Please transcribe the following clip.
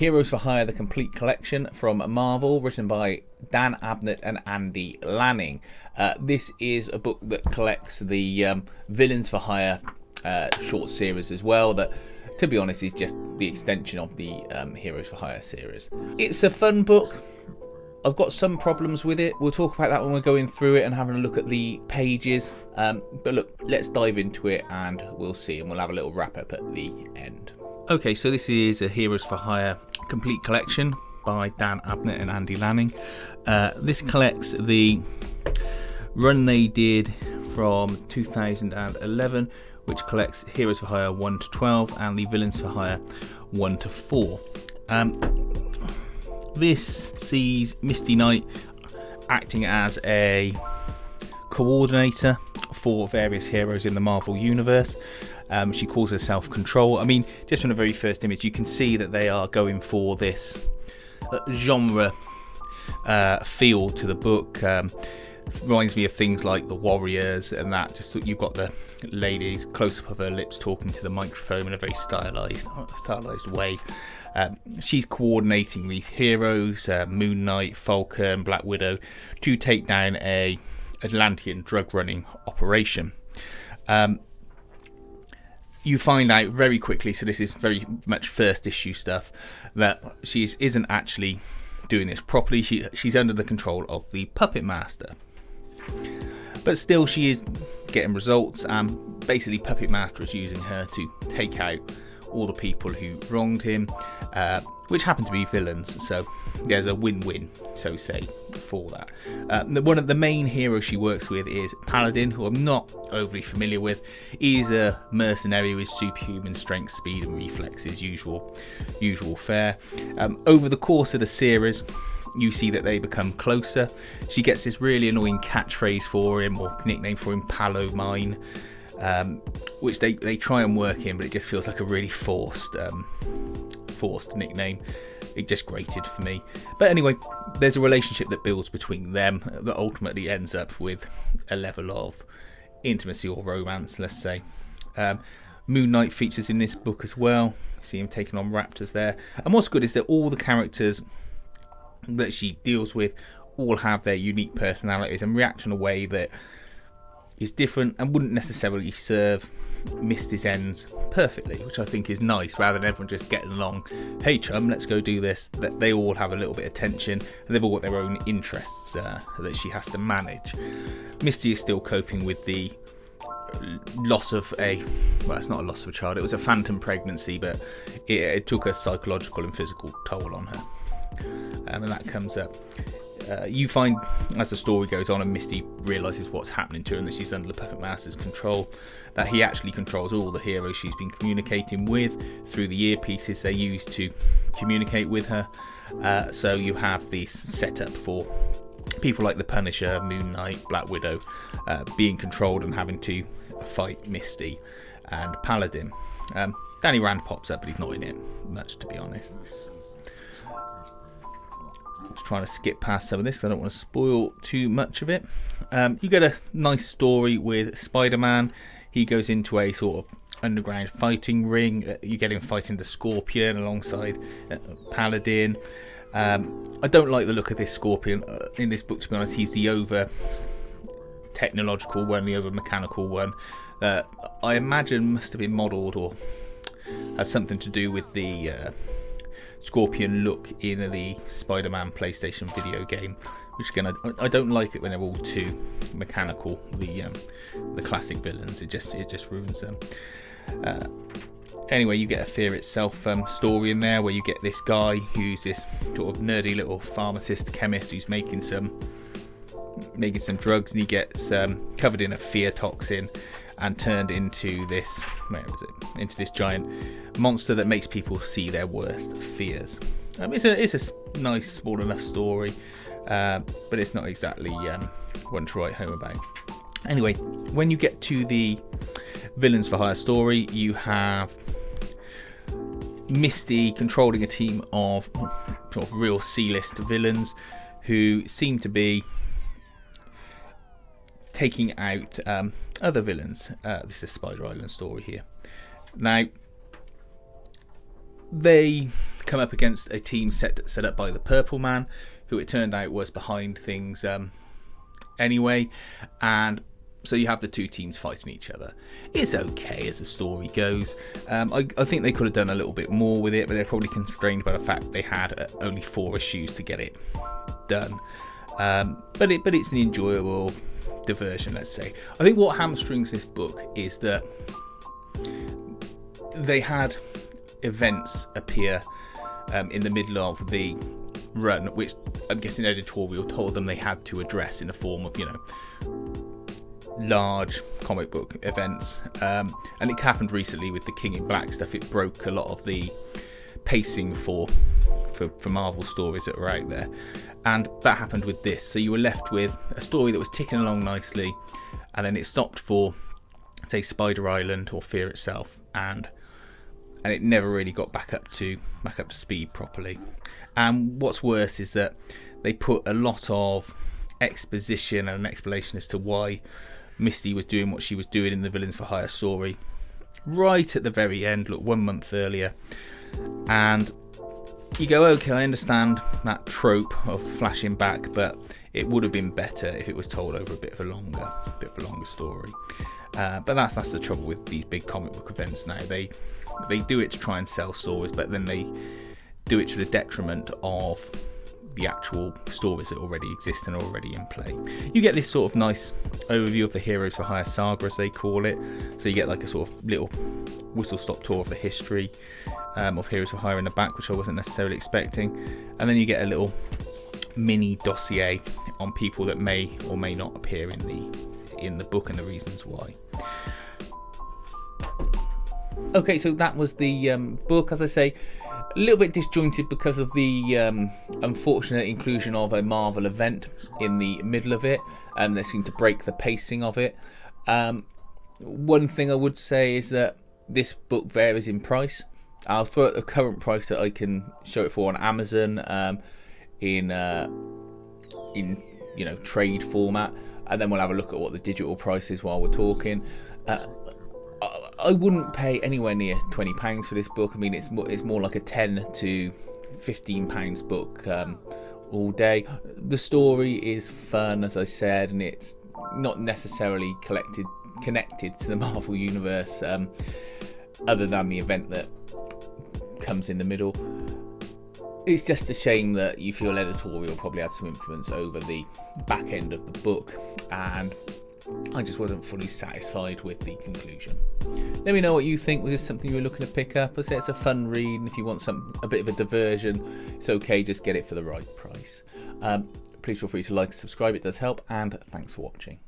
Heroes for Hire, the complete collection from Marvel, written by Dan Abnett and Andy Lanning. This is a book that collects the Villains for Hire short series as well, that, to be honest, is just the extension of the Heroes for Hire series. It's a fun book. I've got some problems with it. We'll talk about that when we're going through it and having a look at the pages. But look, let's dive into it and we'll see, and we'll have a little wrap up at the end. Okay, so this is a Heroes for Hire complete collection by Dan Abnett and Andy Lanning. This collects the run they did from 2011, which collects Heroes for Hire 1 to 12 and the Villains for Hire 1 to 4. This sees Misty Knight acting as a coordinator for various heroes in the Marvel Universe. She calls herself Control. I mean, just from the very first image, you can see that they are going for this genre feel to the book. Reminds me of things like the Warriors and that. Just you've got the ladies close up of her lips talking to the microphone in a very stylized way. She's coordinating these heroes, Moon Knight, Falcon, Black Widow, to take down a Atlantean drug running operation. You find out very quickly, so this is very much first issue stuff, that she isn't actually doing this properly. She's under the control of the Puppet Master. But still, she is getting results, and basically Puppet Master is using her to take out all the people who wronged him, which happen to be villains, so there's a win-win, so say, for that. One of the main heroes she works with is Paladin, who I'm not overly familiar with. He's a mercenary with superhuman strength, speed and reflexes, usual fare. Over the course of the series, you see that they become closer. She gets this really annoying catchphrase for him, or nickname for him, Palo Mine, which they try and work in, but it just feels like a really forced nickname. It just grated for me. But anyway, there's a relationship that builds between them that ultimately ends up with a level of intimacy or romance, let's say. Moon Knight features in this book as well. You see him taking on raptors there. And what's good is that all the characters that she deals with all have their unique personalities and react in a way that is different and wouldn't necessarily serve Misty's ends perfectly, which I think is nice, rather than everyone just getting along, hey chum, let's go do this. That they all have a little bit of tension, and they've all got their own interests that she has to manage. Misty is still coping with the loss of it's not a loss of a child, it was a phantom pregnancy, but it took a psychological and physical toll on her, and that comes up. You find, as the story goes on and Misty realises what's happening to her and that she's under the Puppet Master's control, that he actually controls all the heroes she's been communicating with through the earpieces they use to communicate with her. So you have these set up for people like the Punisher, Moon Knight, Black Widow being controlled and having to fight Misty and Paladin. Danny Rand pops up, but he's not in it much, to be honest. Just trying to skip past some of this because I don't want to spoil too much of it. You get a nice story with Spider-Man. He goes into a sort of underground fighting ring. You get him fighting the Scorpion alongside Paladin. I don't like the look of this Scorpion in this book, to be honest. He's the over technological one, the over mechanical one. I imagine must have been modelled or has something to do with the Scorpion look in the Spider-Man PlayStation video game, which again I don't like it when they're all too mechanical. The classic villains, it just ruins them. Anyway, you get a Fear Itself story in there where you get this guy who's this sort of nerdy little pharmacist chemist who's making some drugs, and he gets covered in a fear toxin and turned into this giant monster that makes people see their worst fears. It's a nice, small enough story, but it's not exactly one to write home about. Anyway, when you get to the Villains for Hire story, you have Misty controlling a team of sort of real C-list villains who seem to be taking out other villains. This is a Spider Island story here. Now, they come up against a team set up by the Purple Man, who it turned out was behind things anyway, and so you have the two teams fighting each other. It's okay as the story goes. I think they could have done a little bit more with it, but they're probably constrained by the fact they had only 4 issues to get it done. But it's an enjoyable diversion, let's say. I think what hamstrings this book is that they had events appear in the middle of the run, which I'm guessing editorial told them they had to address in the form of, large comic book events, and it happened recently with the King in Black stuff. It broke a lot of the pacing for Marvel stories that were out there, and that happened with this. So you were left with a story that was ticking along nicely, and then it stopped for, say, Spider Island or Fear itself, and it never really got back up to speed properly. And what's worse is that they put a lot of exposition and an explanation as to why Misty was doing what she was doing in the Villains for Hire story right at the very end, 1 month earlier, and you go, okay, I understand that trope of flashing back, but it would have been better if it was told over a bit of a longer story. But that's the trouble with these big comic book events now. They do it to try and sell stories, but then they do it to the detriment of the actual stories that already exist and are already in play. You get this sort of nice overview of the Heroes for Hire saga, as they call it. So you get like a sort of little whistle-stop tour of the history of Heroes for Hire in the back, which I wasn't necessarily expecting. And then you get a little mini dossier on people that may or may not appear in the book and the reasons why. Okay, so that was the book. As I say, a little bit disjointed because of the unfortunate inclusion of a Marvel event in the middle of it, and they seem to break the pacing of it. One thing I would say is that this book varies in price. I'll throw out the current price that I can show it for on Amazon in trade format, and then we'll have a look at what the digital price is while we're talking. I wouldn't pay anywhere near £20 for this book. I mean, it's more like a £10 to £15 book all day. The story is fun, as I said, and it's not necessarily connected to the Marvel Universe, other than the event that comes in the middle. It's just a shame that you feel editorial probably had some influence over the back end of the book, and I just wasn't fully satisfied with the conclusion. Let me know what you think. Was this something you were looking to pick up? I say it's a fun read, and if you want a bit of a diversion, it's okay, just get it for the right price. Please feel free to like and subscribe, it does help, and thanks for watching.